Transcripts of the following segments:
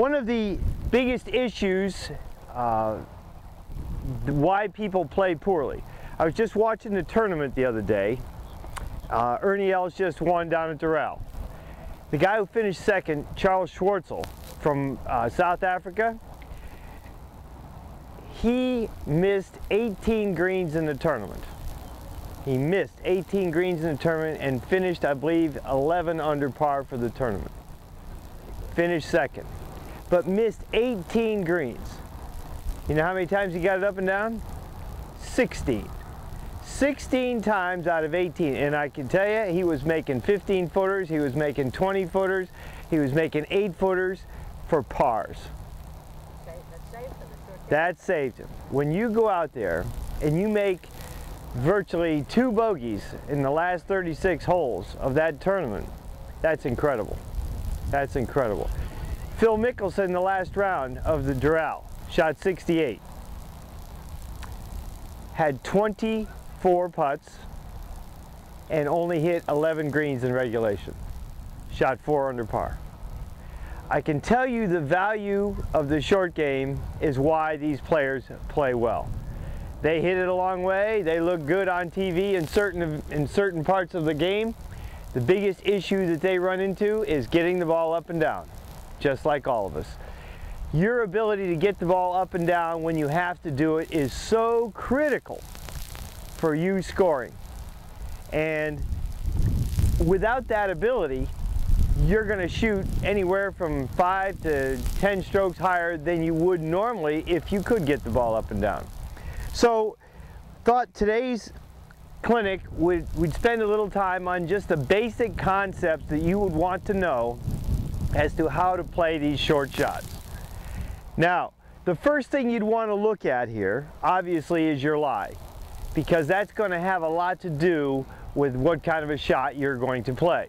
One of the biggest issues why people play poorly. I was just watching the tournament the other day. Ernie Els just won down at Doral. The guy who finished second, Charles Schwartzel from South Africa, he missed 18 greens in the tournament. He missed 18 greens in the tournament and finished, I believe, 11 under par for the tournament. Finished second, but missed 18 greens. You know how many times he got it up and down? 16. 16 times out of 18, and I can tell you, he was making 15 footers, he was making 20 footers, he was making 8 footers for pars. That saved him. When you go out there and you make virtually 2 bogeys in the last 36 holes of that tournament, that's incredible. That's incredible. Phil Mickelson in the last round of the Doral shot 68. Had 24 putts and only hit 11 greens in regulation. Shot 4 under par. I can tell you the value of the short game is why these players play well. They hit it a long way, they look good on TV in certain parts of the game. The biggest issue that they run into is getting the ball up and down, just like all of us. Your ability to get the ball up and down when you have to do it is so critical for you scoring. And without that ability, you're going to shoot anywhere from 5 to 10 strokes higher than you would normally if you could get the ball up and down. So, thought today's clinic we'd spend a little time on just the basic concepts that you would want to know as to how to play these short shots. Now, the first thing you'd want to look at here, obviously, is your lie, because that's going to have a lot to do with what kind of a shot you're going to play.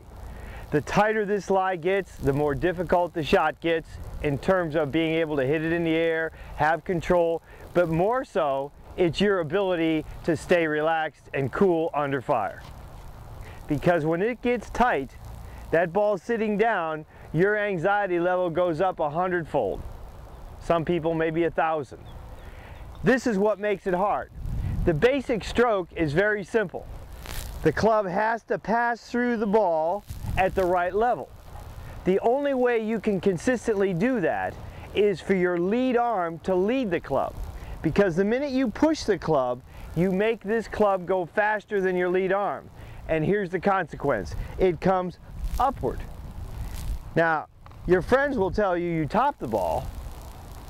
The tighter this lie gets, the more difficult the shot gets in terms of being able to hit it in the air, have control, but more so, it's your ability to stay relaxed and cool under fire. Because when it gets tight, that ball sitting down, your anxiety level goes up 100-fold. Some people maybe 1,000. This is what makes it hard. The basic stroke is very simple. The club has to pass through the ball at the right level. The only way you can consistently do that is for your lead arm to lead the club. Because the minute you push the club, you make this club go faster than your lead arm. And here's the consequence. It comes upward. Now, your friends will tell you you topped the ball.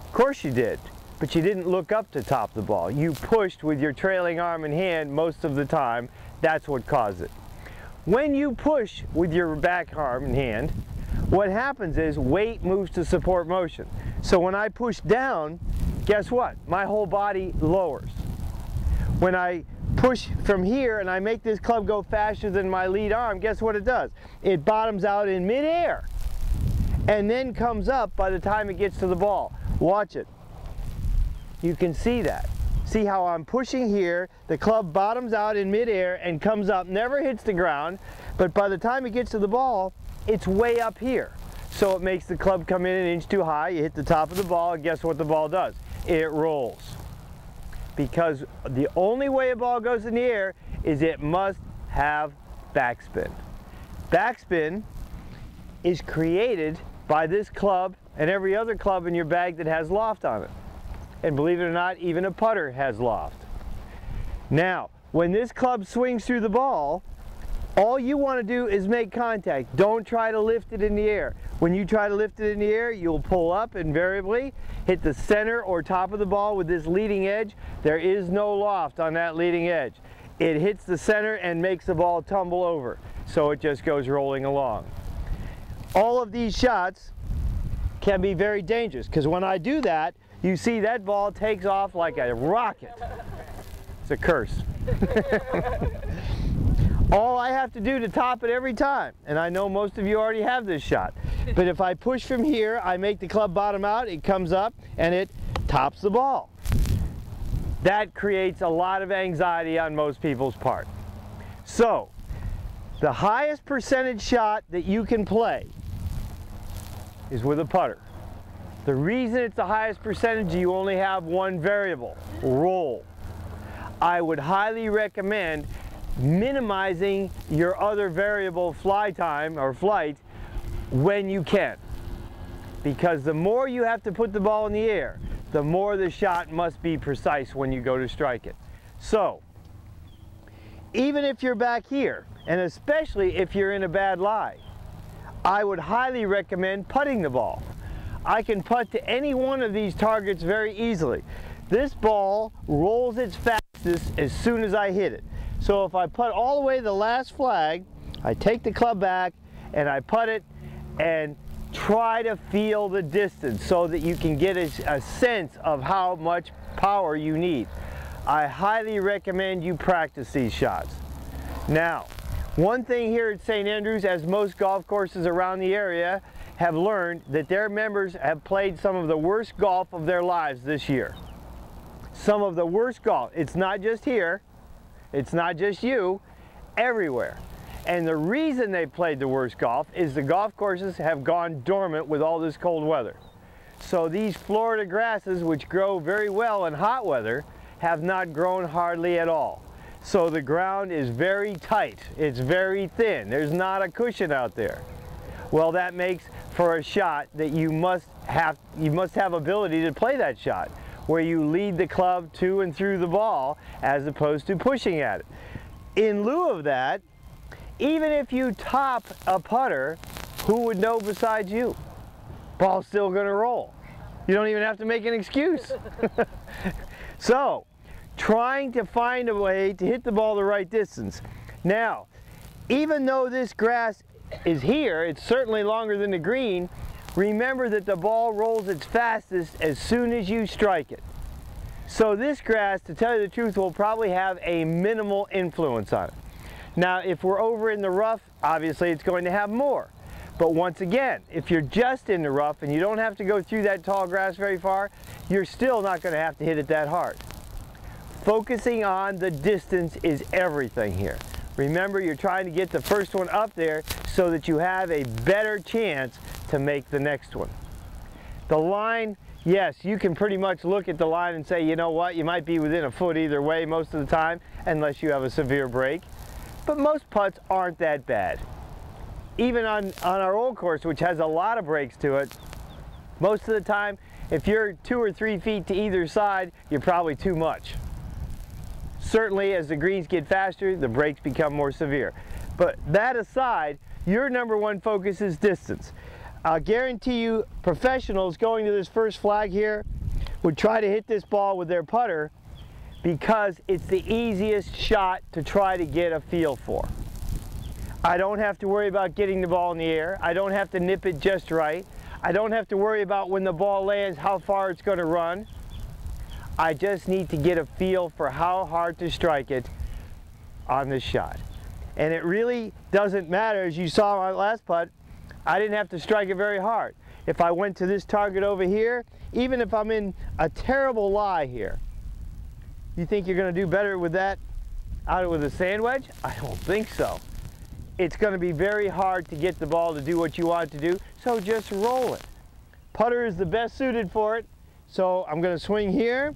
Of course you did, but you didn't look up to top the ball. You pushed with your trailing arm and hand most of the time. That's what caused it. When you push with your back arm and hand, what happens is weight moves to support motion. So when I push down, guess what? My whole body lowers. When I push from here and I make this club go faster than my lead arm, guess what it does? It bottoms out in midair and then comes up by the time it gets to the ball. Watch it. You can see that. See how I'm pushing here, the club bottoms out in midair and comes up, never hits the ground, but by the time it gets to the ball, it's way up here. So it makes the club come in an inch too high, you hit the top of the ball, and guess what the ball does? It rolls. Because the only way a ball goes in the air is it must have backspin. Backspin is created by this club and every other club in your bag that has loft on it. And believe it or not, even a putter has loft. Now, when this club swings through the ball, all you want to do is make contact. Don't try to lift it in the air. When you try to lift it in the air, you'll pull up invariably, hit the center or top of the ball with this leading edge. There is no loft on that leading edge. It hits the center and makes the ball tumble over. So it just goes rolling along. All of these shots can be very dangerous because when I do that, you see that ball takes off like a rocket. It's a curse. All I have to do to top it every time, and I know most of you already have this shot, but if I push from here, I make the club bottom out, it comes up, and it tops the ball. That creates a lot of anxiety on most people's part. So, the highest percentage shot that you can play is with a putter. The reason it's the highest percentage, you only have one variable, roll. I would highly recommend minimizing your other variable fly time or flight when you can. Because the more you have to put the ball in the air, the more the shot must be precise when you go to strike it. So, even if you're back here, and especially if you're in a bad lie, I would highly recommend putting the ball. I can putt to any one of these targets very easily. This ball rolls its fastest as soon as I hit it. So if I putt all the way to the last flag, I take the club back and I putt it and try to feel the distance so that you can get a sense of how much power you need. I highly recommend you practice these shots. Now, one thing here at St. Andrews, as most golf courses around the area have learned, that their members have played some of the worst golf of their lives this year. Some of the worst golf. It's not just here, it's not just you, everywhere. And the reason they played the worst golf is the golf courses have gone dormant with all this cold weather. So these Florida grasses, which grow very well in hot weather, have not grown hardly at all. So the ground is very tight, it's very thin, there's not a cushion out there. Well, that makes for a shot that you must have ability to play that shot, where you lead the club to and through the ball as opposed to pushing at it. In lieu of that, even if you top a putter, who would know besides you? Ball's still gonna roll. You don't even have to make an excuse. So, trying to find a way to hit the ball the right distance. Now, even though this grass is here, it's certainly longer than the green, remember that the ball rolls its fastest as soon as you strike it. So this grass, to tell you the truth, will probably have a minimal influence on it. Now, if we're over in the rough, obviously it's going to have more. But once again, if you're just in the rough and you don't have to go through that tall grass very far, you're still not going to have to hit it that hard. Focusing on the distance is everything here. Remember, you're trying to get the first one up there so that you have a better chance to make the next one. The line, yes, you can pretty much look at the line and say, you know what, you might be within a foot either way most of the time, unless you have a severe break. But most putts aren't that bad. Even on our old course, which has a lot of breaks to it, most of the time, if you're 2 or 3 feet to either side, you're probably too much. Certainly, as the greens get faster, the breaks become more severe. But that aside, your number one focus is distance. I'll guarantee you, professionals going to this first flag here would try to hit this ball with their putter because it's the easiest shot to try to get a feel for. I don't have to worry about getting the ball in the air. I don't have to nip it just right. I don't have to worry about when the ball lands how far it's going to run. I just need to get a feel for how hard to strike it on this shot. And it really doesn't matter, as you saw on my last putt, I didn't have to strike it very hard. If I went to this target over here, even if I'm in a terrible lie here, you think you're going to do better with that out with a sand wedge? I don't think so. It's going to be very hard to get the ball to do what you want it to do, so just roll it. Putter is the best suited for it, so I'm going to swing here.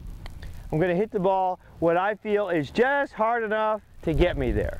I'm going to hit the ball what I feel is just hard enough to get me there.